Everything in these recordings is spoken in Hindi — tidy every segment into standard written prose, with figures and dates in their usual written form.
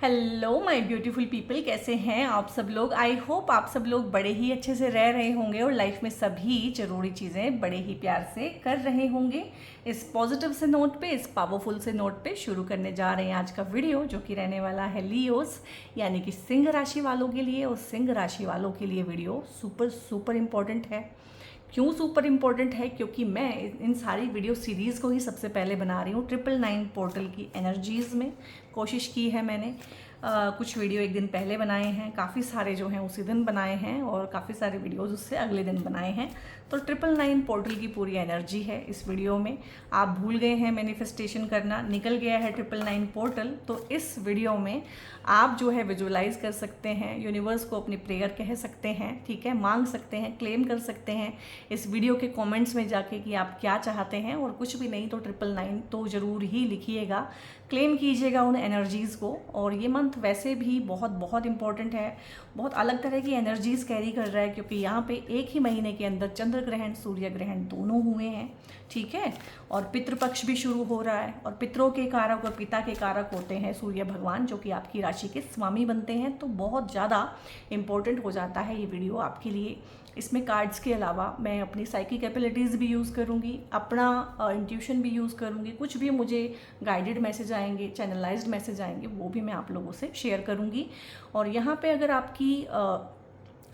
हेलो माय ब्यूटीफुल पीपल, कैसे हैं आप सब लोग। आई होप आप सब लोग बड़े ही अच्छे से रह रहे होंगे और लाइफ में सभी जरूरी चीज़ें बड़े ही प्यार से कर रहे होंगे। इस पॉजिटिव से नोट पे, इस पावरफुल से नोट पे शुरू करने जा रहे हैं आज का वीडियो, जो कि रहने वाला है लियोस यानी कि सिंह राशि वालों के लिए। और सिंह राशि वालों के लिए वीडियो सुपर सुपर इम्पॉर्टेंट है। क्यों सुपर इम्पॉर्टेंट है? क्योंकि मैं इन सारी वीडियो सीरीज़ को ही सबसे पहले बना रही हूँ 999 पोर्टल की एनर्जीज़ में। कोशिश की है मैंने, कुछ वीडियो एक दिन पहले बनाए हैं, काफ़ी सारे जो हैं उसी दिन बनाए हैं और काफ़ी सारे वीडियोस उससे अगले दिन बनाए हैं। तो 999 पोर्टल की पूरी एनर्जी है इस वीडियो में। आप भूल गए हैं मैनिफेस्टेशन करना, निकल गया है 999 पोर्टल। तो इस वीडियो में आप जो है विजुअलाइज कर सकते हैं, यूनिवर्स को अपनी प्रेयर कह सकते हैं, ठीक है, मांग सकते हैं, क्लेम कर सकते हैं इस वीडियो के कमेंट्स में जाके कि आप क्या चाहते हैं। और कुछ भी नहीं तो 999 तो ज़रूर ही लिखिएगा, क्लेम कीजिएगा उन एनर्जीज़ को। और ये मंथ वैसे भी बहुत बहुत इंपॉर्टेंट है, बहुत अलग तरह की एनर्जीज़ कैरी कर रहा है, क्योंकि यहाँ पे एक ही महीने के अंदर चंद्र ग्रहण सूर्य ग्रहण दोनों हुए हैं, ठीक है। और पितृपक्ष भी शुरू हो रहा है, और पितरों के कारक और पिता के कारक होते हैं सूर्य भगवान, जो कि आपकी राशि के स्वामी बनते हैं। तो बहुत ज़्यादा इम्पोर्टेंट हो जाता है ये वीडियो आपके लिए। इसमें कार्ड्स के अलावा मैं अपनी साइकिक एबिलिटीज़ भी यूज़ करूँगी, अपना इंट्यूशन भी यूज़ करूँगी। कुछ भी मुझे गाइडेड मैसेज आएंगे, चैनलाइज्ड मैसेज आएंगे, वो भी मैं आप लोगों से शेयर करूँगी। और यहाँ पे अगर आपकी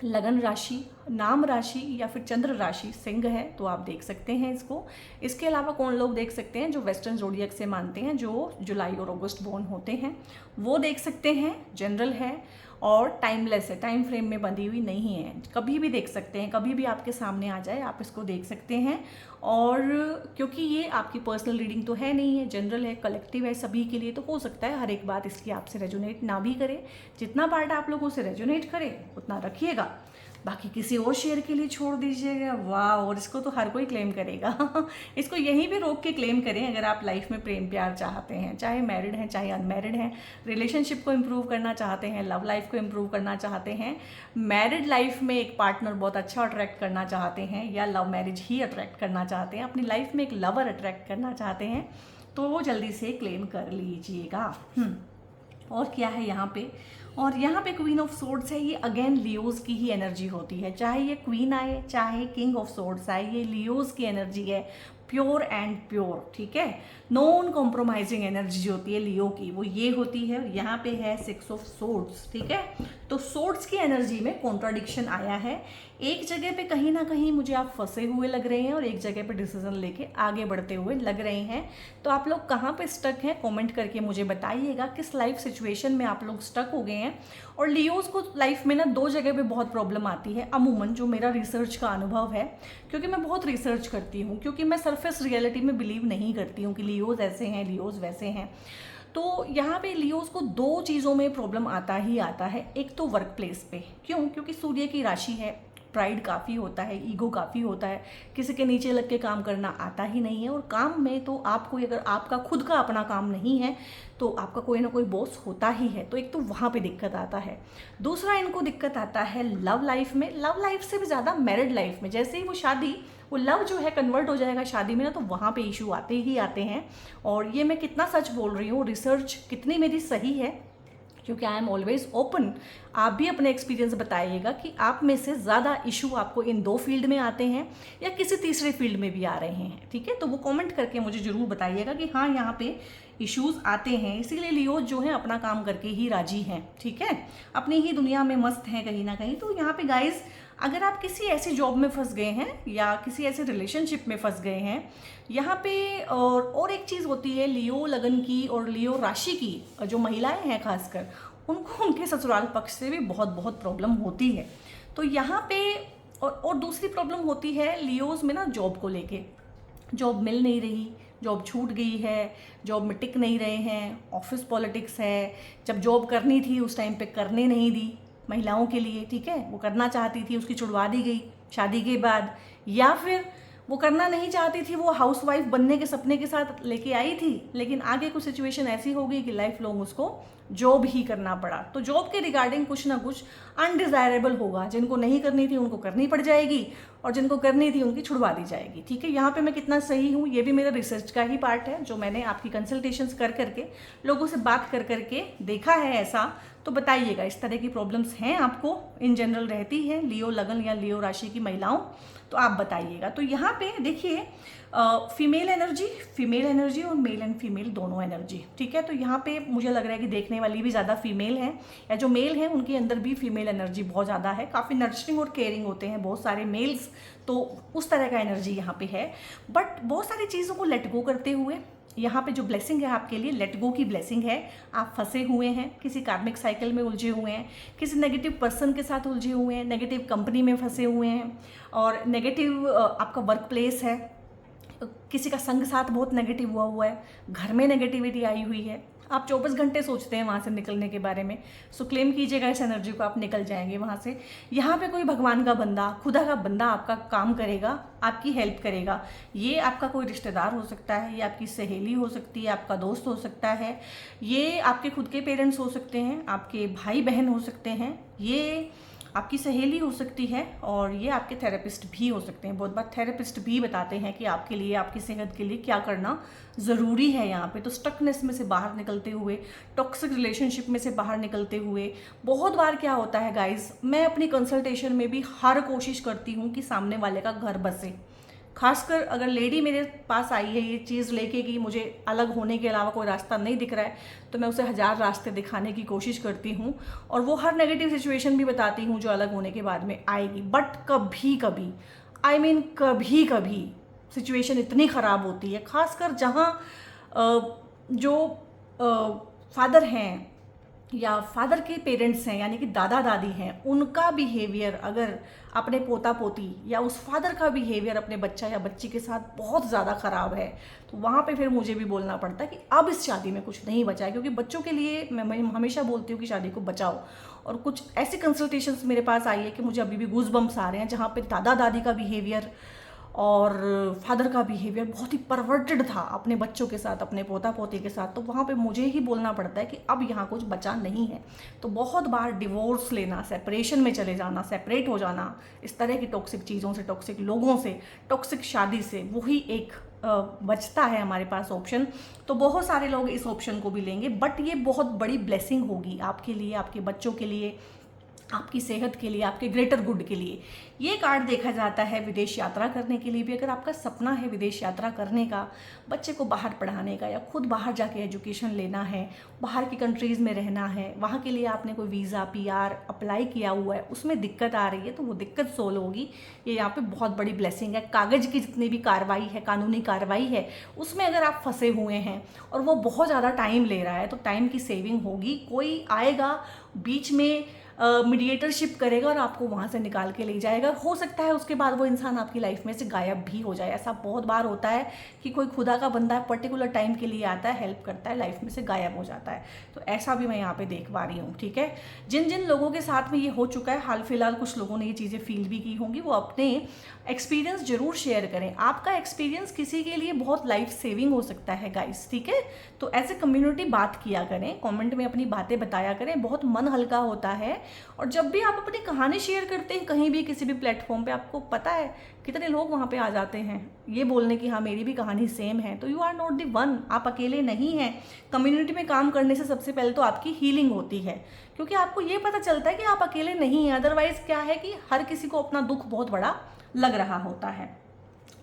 लगन राशि, नाम राशि या फिर चंद्र राशि सिंह है तो आप देख सकते हैं इसको। इसके अलावा कौन लोग देख सकते हैं? जो वेस्टर्न ज़ोडिएक से मानते हैं, जो जुलाई और अगस्त बोर्न होते हैं, वो देख सकते हैं। जनरल है और टाइमलेस है, टाइम फ्रेम में बंधी हुई नहीं है, कभी भी देख सकते हैं, कभी भी आपके सामने आ जाए आप इसको देख सकते हैं। और क्योंकि ये आपकी पर्सनल रीडिंग तो है नहीं है, जनरल है, कलेक्टिव है सभी के लिए, तो हो सकता है हर एक बात इसकी आपसे रेजोनेट ना भी करे। जितना पार्ट आप लोगों से रेजोनेट करे उतना रखिएगा, बाकी किसी और शेयर के लिए छोड़ दीजिएगा। वाह, और इसको तो हर कोई क्लेम करेगा इसको यहीं भी रोक के क्लेम करें अगर आप लाइफ में प्रेम प्यार चाहते हैं, चाहे मैरिड हैं चाहे अनमैरिड हैं, रिलेशनशिप को इम्प्रूव करना चाहते हैं, लव लाइफ को इम्प्रूव करना चाहते हैं, मैरिड लाइफ में एक पार्टनर बहुत अच्छा अट्रैक्ट करना चाहते हैं, या लव मैरिज ही अट्रैक्ट करना चाहते हैं, अपनी लाइफ में एक लवर अट्रैक्ट करना चाहते हैं, तो वो जल्दी से क्लेम कर लीजिएगा। और क्या है यहाँ पे? और यहाँ पे क्वीन ऑफ सोर्ड्स है, ये अगेन लियोज की ही एनर्जी होती है। चाहे ये क्वीन आए चाहे किंग ऑफ सोर्ड्स आए, ये लियोज की एनर्जी है, प्योर एंड प्योर, ठीक है। नॉन कॉम्प्रोमाइजिंग एनर्जी जो होती है लियो की, वो ये होती है। और यहाँ पे है 6 ऑफ सोर्ड्स, ठीक है। तो सोर्ड्स की एनर्जी में कॉन्ट्राडिक्शन आया है। एक जगह पे कहीं ना कहीं मुझे आप फंसे हुए लग रहे हैं और एक जगह पे डिसीजन लेके आगे बढ़ते हुए लग रहे हैं। तो आप लोग कहाँ पे स्टक हैं, कमेंट करके मुझे बताइएगा किस लाइफ सिचुएशन में आप लोग स्टक हो गए हैं। और लियोज को लाइफ में ना 2 जगह पे बहुत प्रॉब्लम आती है अमूमन, जो मेरा रिसर्च का अनुभव है, क्योंकि मैं बहुत रिसर्च करती हूँ, क्योंकि मैं सरफेस रियलिटी में बिलीव नहीं करती हूँ कि लियोज ऐसे हैं लियोज वैसे हैं। तो यहाँ पे लियोज को 2 चीज़ों में प्रॉब्लम आता ही आता है। एक तो वर्क प्लेस पे, क्यों? क्योंकि सूर्य की राशि है, प्राइड काफ़ी होता है, ईगो काफ़ी होता है, किसी के नीचे लग के काम करना आता ही नहीं है। और काम में तो आपको, अगर आपका खुद का अपना काम नहीं है तो आपका कोई ना कोई बॉस होता ही है, तो एक तो वहाँ पे दिक्कत आता है। दूसरा इनको दिक्कत आता है लव लाइफ में, लव लाइफ से भी ज़्यादा मैरिड लाइफ में। जैसे ही वो शादी, वो लव जो है कन्वर्ट हो जाएगा शादी में ना, तो वहाँ पे इशू आते ही आते हैं। और ये मैं कितना सच बोल रही हूँ, रिसर्च कितनी मेरी सही है, क्योंकि आई एम ऑलवेज ओपन। आप भी अपने एक्सपीरियंस बताइएगा कि आप में से ज़्यादा इशू आपको इन 2 फील्ड में आते हैं या किसी तीसरे फील्ड में भी आ रहे हैं, ठीक है। तो वो कमेंट करके मुझे ज़रूर बताइएगा कि हाँ यहाँ पे इश्यूज आते हैं। इसीलिए लियोज जो है अपना काम करके ही राजी हैं, ठीक है, अपनी ही दुनिया में मस्त हैं कहीं ना कहीं। तो यहाँ पे गाइज, अगर आप किसी ऐसी जॉब में फंस गए हैं या किसी ऐसे रिलेशनशिप में फंस गए हैं, यहाँ पे और एक चीज़ होती है लियो लगन की और लियो राशि की, जो महिलाएं हैं खासकर, उनको उनके ससुराल पक्ष से भी बहुत बहुत प्रॉब्लम होती है। तो यहाँ पे और दूसरी प्रॉब्लम होती है लियोज में ना, जॉब को लेके, जॉब मिल नहीं रही, जॉब छूट गई है, जॉब में टिक नहीं रहे हैं, ऑफिस पॉलिटिक्स है, जब जॉब करनी थी उस टाइम पे करने नहीं दी महिलाओं के लिए, ठीक है, वो करना चाहती थी, उसकी छुड़वा दी गई शादी के बाद, या फिर वो करना नहीं चाहती थी, वो हाउसवाइफ बनने के सपने के साथ लेके आई थी, लेकिन आगे कुछ सिचुएशन ऐसी हो गई कि लाइफ लॉन्ग उसको जॉब ही करना पड़ा। तो जॉब के रिगार्डिंग कुछ ना कुछ अनडिज़ायरेबल होगा, जिनको नहीं करनी थी उनको करनी पड़ जाएगी और जिनको करनी थी उनकी छुड़वा दी जाएगी। ठीक है, यहाँ पे मैं कितना सही हूँ ये भी मेरा रिसर्च का ही पार्ट है, जो मैंने आपकी कंसल्टेशंस कर करके लोगों से बात कर करके देखा है ऐसा। तो बताइएगा, इस तरह की प्रॉब्लम्स हैं आपको, इन जनरल रहती है लियो लगन या लियो राशि की महिलाओं, तो आप बताइएगा। तो यहाँ पे देखिए फीमेल एनर्जी और मेल एंड फीमेल दोनों एनर्जी, ठीक है। तो यहाँ पे मुझे लग रहा है कि देखने वाली भी ज़्यादा फीमेल हैं, या जो मेल हैं उनके अंदर भी फीमेल एनर्जी बहुत ज़्यादा है, काफ़ी नर्चरिंग और केयरिंग होते हैं बहुत सारे मेल्स, तो उस तरह का एनर्जी यहाँ पे है। बट बहुत सारी चीज़ों को लेट गो करते हुए यहाँ पे जो ब्लेसिंग है आपके लिए लेट गो की ब्लेसिंग है। आप फंसे हुए हैं, किसी कार्मिक साइकिल में उलझे हुए हैं, किसी नेगेटिव पर्सन के साथ उलझे हुए हैं, नेगेटिव कंपनी में फंसे हुए हैं, और नेगेटिव आपका वर्क प्लेस है, किसी का संग साथ बहुत नेगेटिव हुआ है, घर में नेगेटिविटी आई हुई है, आप 24 घंटे सोचते हैं वहाँ से निकलने के बारे में। सो क्लेम कीजिएगा इस एनर्जी को, आप निकल जाएंगे वहाँ से। यहाँ पे कोई भगवान का बंदा, खुदा का बंदा आपका काम करेगा, आपकी हेल्प करेगा। ये आपका कोई रिश्तेदार हो सकता है, ये आपकी सहेली हो सकती है, आपका दोस्त हो सकता है, ये आपके खुद के पेरेंट्स हो सकते हैं, आपके भाई बहन हो सकते हैं, ये आपकी सहेली हो सकती है, और ये आपके थेरेपिस्ट भी हो सकते हैं। बहुत बार थेरेपिस्ट भी बताते हैं कि आपके लिए, आपकी सेहत के लिए क्या करना ज़रूरी है यहाँ पे। तो स्टकनेस में से बाहर निकलते हुए, टॉक्सिक रिलेशनशिप में से बाहर निकलते हुए, बहुत बार क्या होता है गाइस, मैं अपनी कंसल्टेशन में भी हर कोशिश करती हूँ कि सामने वाले का घर बसे। खासकर अगर लेडी मेरे पास आई है ये चीज़ लेके कि मुझे अलग होने के अलावा कोई रास्ता नहीं दिख रहा है, तो मैं उसे 1000 रास्ते दिखाने की कोशिश करती हूँ, और वो हर नेगेटिव सिचुएशन भी बताती हूँ जो अलग होने के बाद में आएगी। बट कभी कभी, कभी कभी सिचुएशन इतनी ख़राब होती है, खासकर जहाँ जो फादर हैं या फादर के पेरेंट्स हैं, यानी कि दादा दादी हैं, उनका बिहेवियर अगर अपने पोता पोती या उस फादर का बिहेवियर अपने बच्चा या बच्ची के साथ बहुत ज़्यादा ख़राब है, तो वहाँ पे फिर मुझे भी बोलना पड़ता है कि अब इस शादी में कुछ नहीं बचा है। क्योंकि बच्चों के लिए मैं हमेशा बोलती हूँ कि शादी को बचाओ। और कुछ ऐसी कंसल्टेशंस मेरे पास आई है कि मुझे अभी भी गूज बम्स आ रहे हैं, जहाँ पे दादा दादी का बिहेवियर और फादर का बिहेवियर बहुत ही परवर्टेड था अपने बच्चों के साथ, अपने पोता पोती के साथ। तो वहाँ पे मुझे ही बोलना पड़ता है कि अब यहाँ कुछ बचा नहीं है। तो बहुत बार डिवोर्स लेना, सेपरेशन में चले जाना, सेपरेट हो जाना, इस तरह की टॉक्सिक चीज़ों से, टॉक्सिक लोगों से, टॉक्सिक शादी से, वही एक बचता है हमारे पास ऑप्शन। तो बहुत सारे लोग इस ऑप्शन को भी लेंगे, बट ये बहुत बड़ी ब्लेसिंग होगी आपके लिए, आपके बच्चों के लिए, आपकी सेहत के लिए, आपके ग्रेटर गुड के लिए। ये कार्ड देखा जाता है विदेश यात्रा करने के लिए भी। अगर आपका सपना है विदेश यात्रा करने का, बच्चे को बाहर पढ़ाने का, या खुद बाहर जाके एजुकेशन लेना है, बाहर की कंट्रीज़ में रहना है, वहाँ के लिए आपने कोई वीज़ा PR अप्लाई किया हुआ है, उसमें दिक्कत आ रही है, तो वो दिक्कत सोल्व होगी। ये यहाँ पे बहुत बड़ी ब्लेसिंग है। कागज़ की जितनी भी कार्रवाई है, कानूनी कार्रवाई है, उसमें अगर आप फंसे हुए हैं और वो बहुत ज़्यादा टाइम ले रहा है, तो टाइम की सेविंग होगी। कोई आएगा बीच में, मीडिएटरशिप करेगा और आपको वहाँ से निकाल के ले जाएगा। हो सकता है उसके बाद वो इंसान आपकी लाइफ में से गायब भी हो जाए। ऐसा बहुत बार होता है कि कोई खुदा का बंदा पर्टिकुलर टाइम के लिए आता है, हेल्प करता है, लाइफ में से गायब हो जाता है। तो ऐसा भी मैं यहाँ पे देख पा रही हूँ। ठीक है, जिन जिन लोगों के साथ में ये हो चुका है, हाल फिलहाल कुछ लोगों ने ये चीज़ें फील भी की होंगी, वो अपने एक्सपीरियंस जरूर शेयर करें। आपका एक्सपीरियंस किसी के लिए बहुत लाइफ सेविंग हो सकता है गाइस। ठीक है, तो एज ए कम्युनिटी बात किया करें, कमेंट में अपनी बातें बताया करें, बहुत मन हल्का होता है। और जब भी आप अपनी कहानी शेयर करते हैं कहीं भी, किसी भी प्लेटफॉर्म पे, आपको पता है कितने लोग वहाँ पे आ जाते हैं ये बोलने की हाँ मेरी भी कहानी सेम है। तो you are not the one, आप अकेले नहीं हैं। कम्युनिटी में काम करने से सबसे पहले तो आपकी हीलिंग होती है, क्योंकि आपको ये पता चलता है कि आप अकेले नहीं हैं। अदरवाइज क्या है कि हर किसी को अपना दुख बहुत बड़ा लग रहा होता है।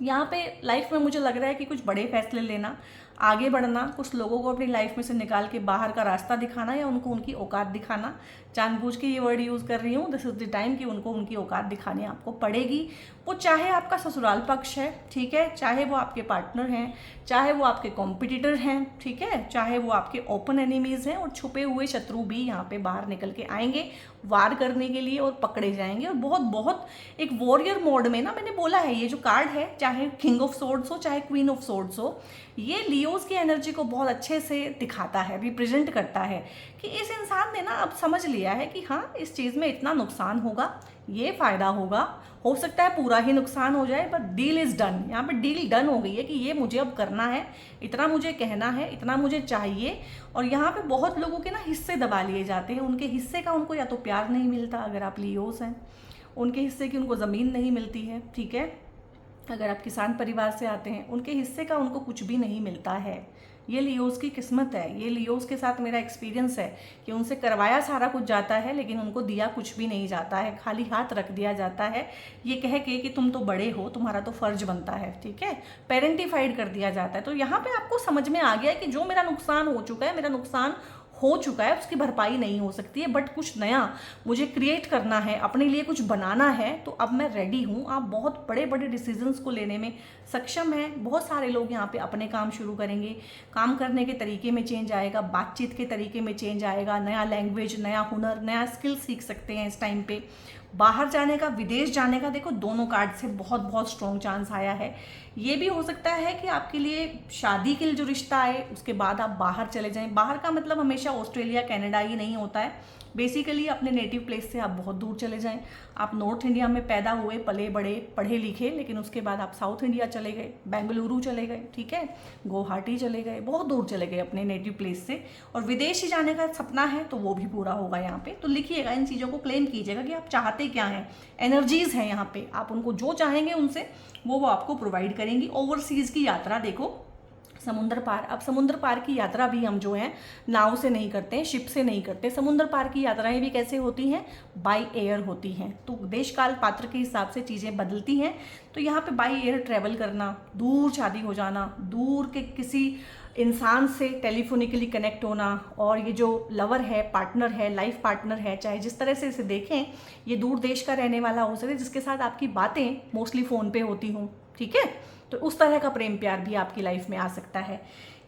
यहाँ पे लाइफ में मुझे लग रहा है कि कुछ बड़े फैसले लेना, आगे बढ़ना, कुछ लोगों को अपनी लाइफ में से निकाल के बाहर का रास्ता दिखाना, या उनको उनकी औकात दिखाना। जानबूझ के ये वर्ड यूज़ कर रही हूँ, दिस इज़ द टाइम कि उनको उनकी औकात दिखानी आपको पड़ेगी। वो चाहे आपका ससुराल पक्ष है, ठीक है, चाहे वो आपके पार्टनर हैं, चाहे वो आपके कॉम्पिटिटर हैं, ठीक है, चाहे वो आपके ओपन एनिमीज़ हैं, और छुपे हुए शत्रु भी यहाँ पे बाहर निकल के आएंगे वार करने के लिए, और पकड़े जाएंगे। और बहुत बहुत एक वॉरियर मोड में ना, मैंने बोला है ये जो कार्ड है, चाहे किंग ऑफ सोर्ड्स हो चाहे क्वीन ऑफ सोर्ड्स हो, ये लियो लियोज की एनर्जी को बहुत अच्छे से दिखाता है, रिप्रेजेंट करता है कि इस इंसान ने ना अब समझ लिया है कि हाँ इस चीज़ में इतना नुकसान होगा, ये फ़ायदा होगा, हो सकता है पूरा ही नुकसान हो जाए, बट डील इज़ डन। यहाँ पे डील डन हो गई है कि ये मुझे अब करना है, इतना मुझे कहना है, इतना मुझे चाहिए। और यहाँ पे बहुत लोगों के ना हिस्से दबा लिए जाते हैं, उनके हिस्से का उनको या तो प्यार नहीं मिलता, अगर आप लियोस हैं, उनके हिस्से की उनको ज़मीन नहीं मिलती है, ठीक है। अगर आप किसान परिवार से आते हैं, उनके हिस्से का उनको कुछ भी नहीं मिलता है। ये लियोस की किस्मत है, ये लियोस के साथ मेरा एक्सपीरियंस है कि उनसे करवाया सारा कुछ जाता है, लेकिन उनको दिया कुछ भी नहीं जाता है, खाली हाथ रख दिया जाता है, ये कह के कि तुम तो बड़े हो, तुम्हारा तो फ़र्ज बनता है, ठीक है, पेरेंटिफाइड कर दिया जाता है। तो यहाँ पे आपको समझ में आ गया है कि जो मेरा नुकसान हो चुका है, मेरा नुकसान हो चुका है, उसकी भरपाई नहीं हो सकती है, बट कुछ नया मुझे क्रिएट करना है, अपने लिए कुछ बनाना है, तो अब मैं रेडी हूँ। आप बहुत बड़े बड़े डिसीजंस को लेने में सक्षम हैं। बहुत सारे लोग यहाँ पे अपने काम शुरू करेंगे, काम करने के तरीके में चेंज आएगा, बातचीत के तरीके में चेंज आएगा, नया लैंग्वेज, नया हुनर, नया स्किल सीख सकते हैं इस टाइम पे। बाहर जाने का, विदेश जाने का, देखो दोनों कार्ड से बहुत बहुत स्ट्रॉन्ग चांस आया है। ये भी हो सकता है कि आपके लिए शादी के लिए जो रिश्ता आए उसके बाद आप बाहर चले जाएं। बाहर का मतलब हमेशा ऑस्ट्रेलिया, कनाडा ही नहीं होता है। बेसिकली अपने नेटिव प्लेस से आप बहुत दूर चले जाएं। आप नॉर्थ इंडिया में पैदा हुए, पले बड़े, पढ़े लिखे, लेकिन उसके बाद आप साउथ इंडिया चले गए, बेंगलुरु चले गए, ठीक है, गुवाहाटी चले गए, बहुत दूर चले गए अपने नेटिव प्लेस से, और विदेश ही जाने का सपना है तो वो भी पूरा होगा यहाँ पे। तो लिखिएगा, इन चीज़ों को क्लेम कीजिएगा कि आप चाहते क्या हैं। एनर्जीज़ हैं यहाँ पे, आप उनको जो चाहेंगे उनसे वो आपको प्रोवाइड करेंगी। ओवरसीज़ की यात्रा, देखो समुद्र पार, अब समुद्र पार की यात्रा भी हम जो है नाव से नहीं करते हैं, शिप से नहीं करते। समुद्र पार की यात्राएं भी कैसे होती हैं? बाय एयर होती हैं। तो देश काल पात्र के हिसाब से चीज़ें बदलती हैं। तो यहाँ पे बाय एयर ट्रैवल करना, दूर शादी हो जाना, दूर के किसी इंसान से टेलीफोनिकली कनेक्ट होना, और ये जो लवर है, पार्टनर है, लाइफ पार्टनर है, चाहे जिस तरह से इसे देखें, ये दूर देश का रहने वाला हो सकता है जिसके साथ आपकी बातें मोस्टली फ़ोन पे होती हों, ठीक है। तो उस तरह का प्रेम प्यार भी आपकी लाइफ में आ सकता है।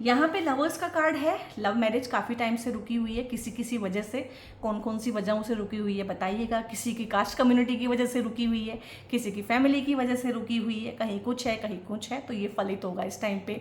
यहाँ पे लवर्स का कार्ड है। लव मैरिज काफ़ी टाइम से रुकी हुई है, किसी किसी वजह से। कौन कौन सी वजहों से रुकी हुई है बताइएगा। किसी की कास्ट कम्युनिटी की वजह से रुकी हुई है, किसी की फैमिली की वजह से रुकी हुई है, कहीं कुछ है कहीं कुछ है। तो ये फलित होगा इस टाइम पे।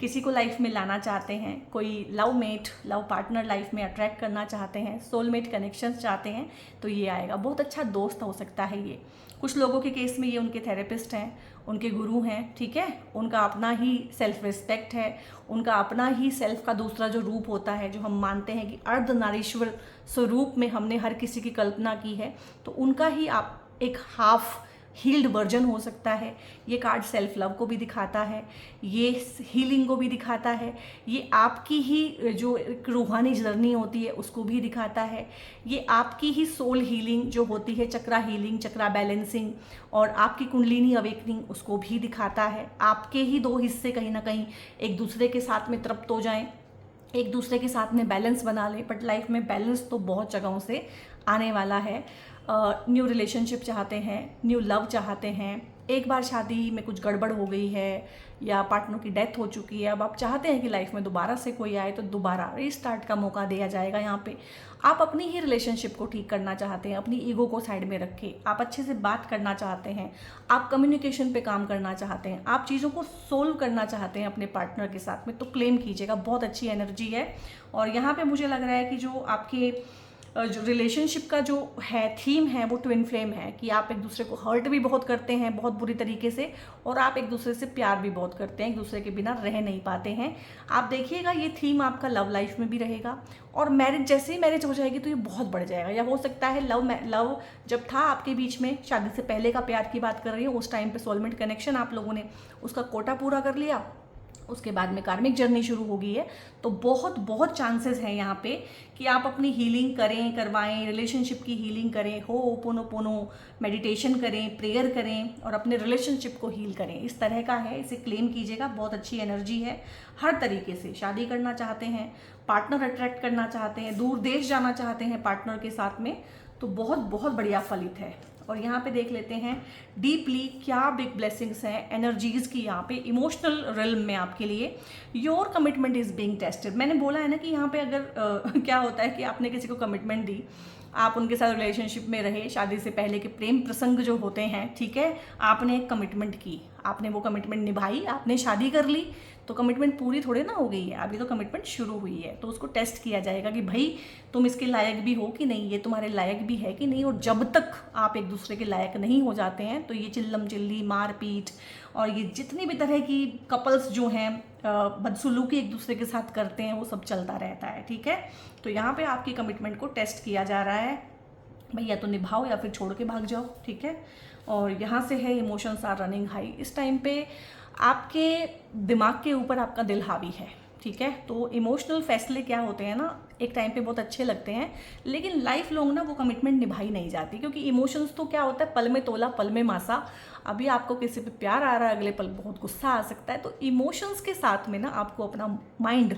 किसी को लाइफ में लाना चाहते हैं, कोई love mate, love partner life में अट्रैक्ट करना चाहते हैं, सोलमेट कनेक्शंस चाहते हैं, तो ये आएगा। बहुत अच्छा दोस्त हो सकता है ये। कुछ लोगों के केस में ये उनके थेरेपिस्ट हैं, उनके गुरु हैं, ठीक है। उनका अपना ही सेल्फ रिस्पेक्ट है, उनका अपना ही सेल्फ का दूसरा जो रूप होता है, जो हम मानते हैं कि अर्धनारीश्वर स्वरूप में हमने हर किसी की कल्पना की है, तो उनका ही आप एक हाफ हील्ड वर्जन हो सकता है। ये कार्ड सेल्फ लव को भी दिखाता है, ये हीलिंग को भी दिखाता है, ये आपकी ही जो एक रूहानी जर्नी होती है उसको भी दिखाता है, ये आपकी ही सोल हीलिंग जो होती है, चक्रा हीलिंग, चक्रा बैलेंसिंग, और आपकी कुंडलिनी अवेकनिंग, उसको भी दिखाता है। आपके ही दो हिस्से कहीं ना कहीं एक दूसरे के साथ में तृप्त हो जाएं, एक दूसरे के साथ में बैलेंस बना लें। बट लाइफ में बैलेंस तो बहुत जगहों से आने वाला है। न्यू रिलेशनशिप चाहते हैं, न्यू लव चाहते हैं, एक बार शादी में कुछ गड़बड़ हो गई है या पार्टनर की डेथ हो चुकी है, अब आप चाहते हैं कि लाइफ में दोबारा से कोई आए, तो दोबारा रीस्टार्ट का मौका दिया जाएगा यहाँ पे। आप अपनी ही रिलेशनशिप को ठीक करना चाहते हैं, अपनी ईगो को साइड में रख के आप अच्छे से बात करना चाहते हैं, आप कम्युनिकेशन पे काम करना चाहते हैं, आप चीज़ों को सोल्व करना चाहते हैं अपने पार्टनर के साथ में, तो क्लेम कीजिएगा। बहुत अच्छी एनर्जी है। और यहाँ पे मुझे लग रहा है कि जो आपके जो रिलेशनशिप का जो है थीम है वो ट्विन फ्लेम है, कि आप एक दूसरे को हर्ट भी बहुत करते हैं बहुत बुरी तरीके से, और आप एक दूसरे से प्यार भी बहुत करते हैं, एक दूसरे के बिना रह नहीं पाते हैं। आप देखिएगा ये थीम आपका लव लाइफ में भी रहेगा। और मैरिज, जैसे ही मैरिज हो जाएगी तो ये बहुत बढ़ जाएगा। या हो सकता है लव जब था आपके बीच में, शादी से पहले का प्यार की बात कर रही हूँ, उस टाइम पे सोलमेट कनेक्शन आप लोगों ने उसका कोटा पूरा कर लिया, उसके बाद में कार्मिक जर्नी शुरू हो गई है। तो बहुत बहुत चांसेस हैं यहाँ पे कि आप अपनी हीलिंग करें, करवाएं, रिलेशनशिप की हीलिंग करें, होपोनोपोनो मेडिटेशन करें, प्रेयर करें, और अपने रिलेशनशिप को हील करें। इस तरह का है, इसे क्लेम कीजिएगा। बहुत अच्छी एनर्जी है हर तरीके से। शादी करना चाहते हैं, पार्टनर अट्रैक्ट करना चाहते हैं, दूर देश जाना चाहते हैं पार्टनर के साथ में, तो बहुत बहुत बढ़िया फलित है। और यहाँ पे देख लेते हैं डीपली क्या बिग ब्लेसिंग्स हैं एनर्जीज की यहाँ पे इमोशनल रिल्म में आपके लिए। Your commitment is being tested. मैंने बोला है ना कि यहाँ पे अगर क्या होता है कि आपने किसी को कमिटमेंट दी, आप उनके साथ रिलेशनशिप में रहे, शादी से पहले के प्रेम प्रसंग जो होते हैं, ठीक है, आपने एक कमिटमेंट की, आपने वो कमिटमेंट निभाई, आपने शादी कर ली, तो कमिटमेंट पूरी थोड़े ना हो गई है, अभी तो कमिटमेंट शुरू हुई है। तो उसको टेस्ट किया जाएगा कि भाई तुम इसके लायक भी हो कि नहीं, ये तुम्हारे लायक भी है कि नहीं। और जब तक आप एक दूसरे के लायक नहीं हो जाते हैं तो ये चिल्लम चिल्ली, मारपीट और ये जितनी भी तरह की कपल्स जो हैं बदसलूकी एक दूसरे के साथ करते हैं, वो सब चलता रहता है, ठीक है। तो यहाँ पे आपकी कमिटमेंट को टेस्ट किया जा रहा है, भाई या तो निभाओ या फिर छोड़ के भाग जाओ, ठीक है। और यहाँ से है इमोशंस आर रनिंग हाई। इस टाइम पे आपके दिमाग के ऊपर आपका दिल हावी है, ठीक है। तो इमोशनल फैसले क्या होते हैं ना, एक टाइम पे बहुत अच्छे लगते हैं, लेकिन लाइफ लॉन्ग ना वो कमिटमेंट निभाई नहीं जाती, क्योंकि इमोशंस तो क्या होता है, पल में तोला पल में मासा। अभी आपको किसी पे प्यार आ रहा है, अगले पल बहुत गुस्सा आ सकता है। तो इमोशंस के साथ में ना आपको अपना माइंड,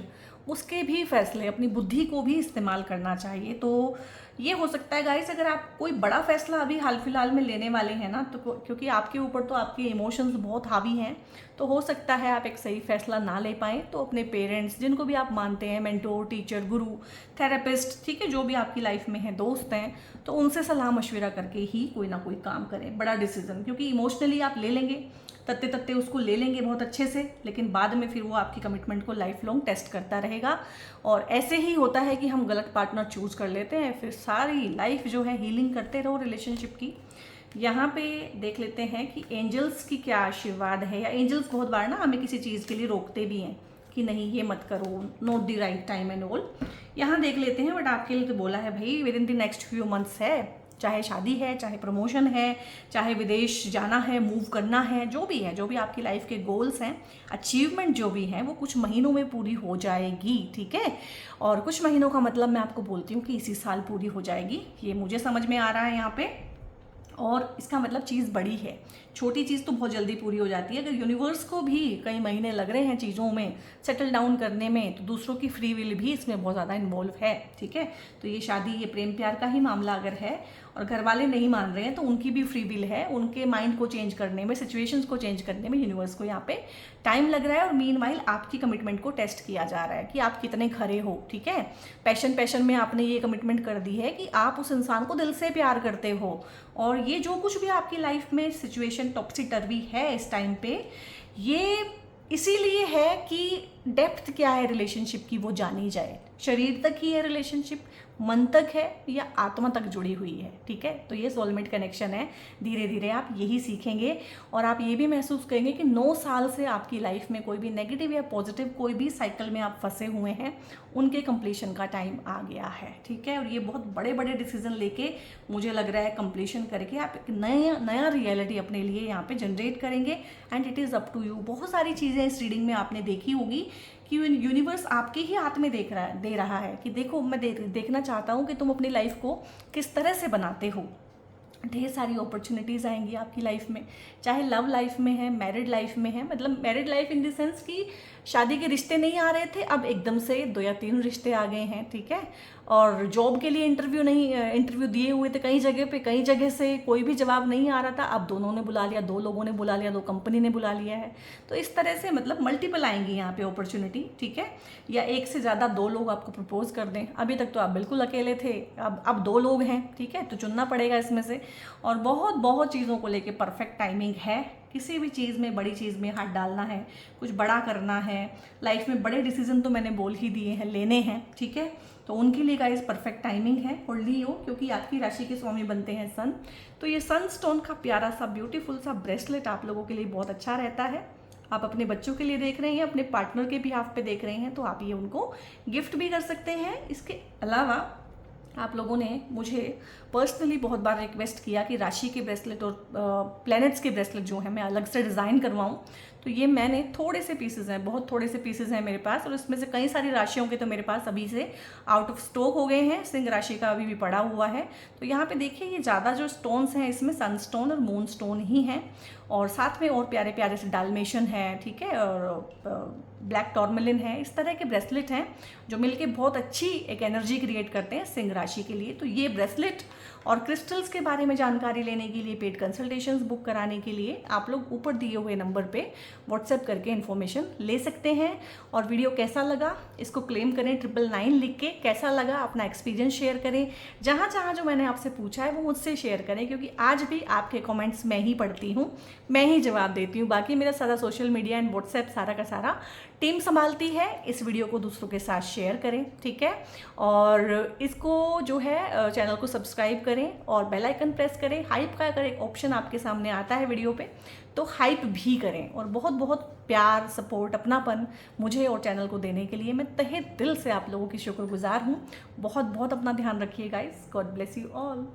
उसके भी फैसले, अपनी बुद्धि को भी इस्तेमाल करना चाहिए। तो ये हो सकता है गाइस, अगर आप कोई बड़ा फैसला अभी हाल फिलहाल में लेने वाले हैं ना, तो क्योंकि आपके ऊपर तो आपके इमोशंस बहुत हावी हैं, तो हो सकता है आप एक सही फैसला ना ले पाएँ। तो अपने पेरेंट्स, जिनको भी आप मानते हैं, मेंटोर, टीचर, गुरु, थेरेपिस्ट, ठीक है, जो भी आपकी लाइफ में है, दोस्त हैं, तो उनसे सलाह मशविरा करके ही कोई ना कोई काम करें, बड़ा डिसीजन। क्योंकि इमोशनली आप ले लेंगे, तत्ते तत्ते उसको ले लेंगे बहुत अच्छे से, लेकिन बाद में फिर वो आपकी कमिटमेंट को लाइफ लॉन्ग टेस्ट करता रहेगा। और ऐसे ही होता है कि हम गलत पार्टनर चूज कर लेते हैं, फिर सारी लाइफ जो है हीलिंग करते रहो रिलेशनशिप की। यहाँ पे देख लेते हैं कि एंजल्स की क्या आशीर्वाद है, या एंजल्स बहुत बार ना हमें किसी चीज़ के लिए रोकते भी हैं कि नहीं ये मत करो, not the right time and all. यहाँ देख लेते हैं, बट आपके लिए तो बोला है भाई with in the next few months है, चाहे शादी है, चाहे प्रमोशन है, चाहे विदेश जाना है, मूव करना है, जो भी है, जो भी आपकी लाइफ के गोल्स हैं, अचीवमेंट जो भी हैं, वो कुछ महीनों में पूरी हो जाएगी, ठीक है। और कुछ महीनों का मतलब मैं आपको बोलती हूँ कि इसी साल पूरी हो जाएगी, ये मुझे समझ में आ रहा है यहाँ पे। और इसका मतलब चीज़ बड़ी है, छोटी चीज़ तो बहुत जल्दी पूरी हो जाती है। अगर यूनिवर्स को भी कई महीने लग रहे हैं चीज़ों में सेटल डाउन करने में, तो दूसरों की फ्री विल भी इसमें बहुत ज़्यादा इन्वॉल्व है, ठीक है। तो ये शादी, ये प्रेम प्यार का ही मामला अगर है और घर वाले नहीं मान रहे हैं, तो उनकी भी फ्री विल है, उनके माइंड को चेंज करने में, सिचुएशंस को चेंज करने में यूनिवर्स को यहाँ पे टाइम लग रहा है। और मीनवाइल आपकी कमिटमेंट को टेस्ट किया जा रहा है कि आप कितने खरे हो, ठीक है। पैशन में आपने ये कमिटमेंट कर दी है कि आप उस इंसान को दिल से प्यार करते हो, और ये जो कुछ भी आपकी लाइफ में सिचुएशन टॉप्सी टर्वी है इस टाइम पे, ये इसीलिए है कि डेप्थ क्या है रिलेशनशिप की वो जानी जाए। शरीर तक ही है रिलेशनशिप, मन तक है या आत्मा तक जुड़ी हुई है, ठीक है। तो ये सोलमेट कनेक्शन है। धीरे धीरे आप यही सीखेंगे और आप ये भी महसूस करेंगे कि 9 साल से आपकी लाइफ में कोई भी नेगेटिव या पॉजिटिव कोई भी साइकिल में आप फंसे हुए हैं, उनके कंप्लीशन का टाइम आ गया है, ठीक है। और ये बहुत बड़े बड़े डिसीजन लेके मुझे लग रहा है कंप्लीशन करके आप एक नया रियलिटी अपने लिए यहाँ पे जनरेट करेंगे, and it is up to you. बहुत सारी चीज़ें इस रीडिंग में आपने देखी होगी कि यूनिवर्स आपके ही हाथ में दे रहा है कि देखो मैं देखना चाहता हूँ कि तुम अपनी लाइफ को किस तरह से बनाते हो। ढेर सारी अपॉर्चुनिटीज़ आएंगी आपकी लाइफ में, चाहे लव लाइफ में है, मैरिड लाइफ में है, मतलब married life in the sense कि शादी के रिश्ते नहीं आ रहे थे, अब एकदम से 2 या 3 रिश्ते आ गए हैं, ठीक है। और जॉब के लिए इंटरव्यू दिए हुए थे कई जगह पे, कई जगह से कोई भी जवाब नहीं आ रहा था, अब दोनों ने बुला लिया, 2 लोगों ने बुला लिया, 2 कंपनी ने बुला लिया है। तो इस तरह से मतलब मल्टीपल आएंगी यहाँ पे अपॉर्चुनिटी, ठीक है। या एक से ज़्यादा 2 लोग आपको प्रपोज कर दें, अभी तक तो आप बिल्कुल अकेले थे, अब 2 लोग हैं, ठीक है। तो चुनना पड़ेगा इसमें से। और बहुत चीज़ों को लेके परफेक्ट टाइमिंग है। किसी भी चीज़ में, बड़ी चीज़ में हाथ डालना है, कुछ बड़ा करना है लाइफ में, बड़े डिसीजन तो मैंने बोल ही दिए हैं, लेने हैं, ठीक है। तो उनके लिए गाइस परफेक्ट टाइमिंग है। और लियो, क्योंकि आपकी राशि के स्वामी बनते हैं सन, तो ये सन स्टोन का प्यारा सा ब्यूटीफुल सा ब्रेसलेट आप लोगों के लिए बहुत अच्छा रहता है। आप अपने बच्चों के लिए देख रहे हैं, अपने पार्टनर के बिहाफ पे देख रहे हैं, तो आप ये उनको गिफ्ट भी कर सकते हैं। इसके अलावा आप लोगों ने मुझे पर्सनली बहुत बार रिक्वेस्ट किया कि राशि के ब्रेसलेट और प्लैनेट्स के ब्रेसलेट जो है मैं अलग से डिज़ाइन करवाऊं, तो ये मैंने थोड़े से पीसेज हैं, बहुत थोड़े से पीसेज हैं मेरे पास, और इसमें से कई सारी राशियों के तो मेरे पास अभी से आउट ऑफ स्टॉक हो गए हैं। सिंह राशि का अभी भी पड़ा हुआ है। तो यहाँ पे देखिए, ये ज़्यादा जो स्टोन्स हैं इसमें सन स्टोन और मून स्टोन ही हैं, और साथ में और प्यारे प्यारे से डालमेशन है, ठीक है, और ब्लैक टॉर्मेलिन है, इस तरह के ब्रेसलेट हैं जो मिलके बहुत अच्छी एक एनर्जी क्रिएट करते हैं सिंह राशि के लिए। तो ये ब्रेसलेट और क्रिस्टल्स के बारे में जानकारी लेने के लिए, पेड कंसल्टेशंस बुक कराने के लिए आप लोग ऊपर दिए हुए नंबर पे व्हाट्सएप करके इन्फॉर्मेशन ले सकते हैं। और वीडियो कैसा लगा इसको क्लेम करें 999 लिख के, कैसा लगा अपना एक्सपीरियंस शेयर करें। जहाँ जहाँ जो मैंने आपसे पूछा है वो मुझसे शेयर करें, क्योंकि आज भी आपके कमेंट्स मैं ही पढ़ती हूँ, मैं ही जवाब देती हूँ। बाकी मेरा सारा सोशल मीडिया एंड व्हाट्सएप सारा का सारा टीम संभालती है। इस वीडियो को दूसरों के साथ शेयर करें, ठीक है। और इसको जो है चैनल को सब्सक्राइब करें और बेल आइकन प्रेस करें। हाइप का अगर एक ऑप्शन आपके सामने आता है वीडियो पे तो हाइप भी करें। और बहुत बहुत प्यार, सपोर्ट, अपनापन मुझे और चैनल को देने के लिए मैं तहे दिल से आप लोगों की शुक्रगुजार हूँ। बहुत बहुत अपना ध्यान रखिए guys. God bless you all.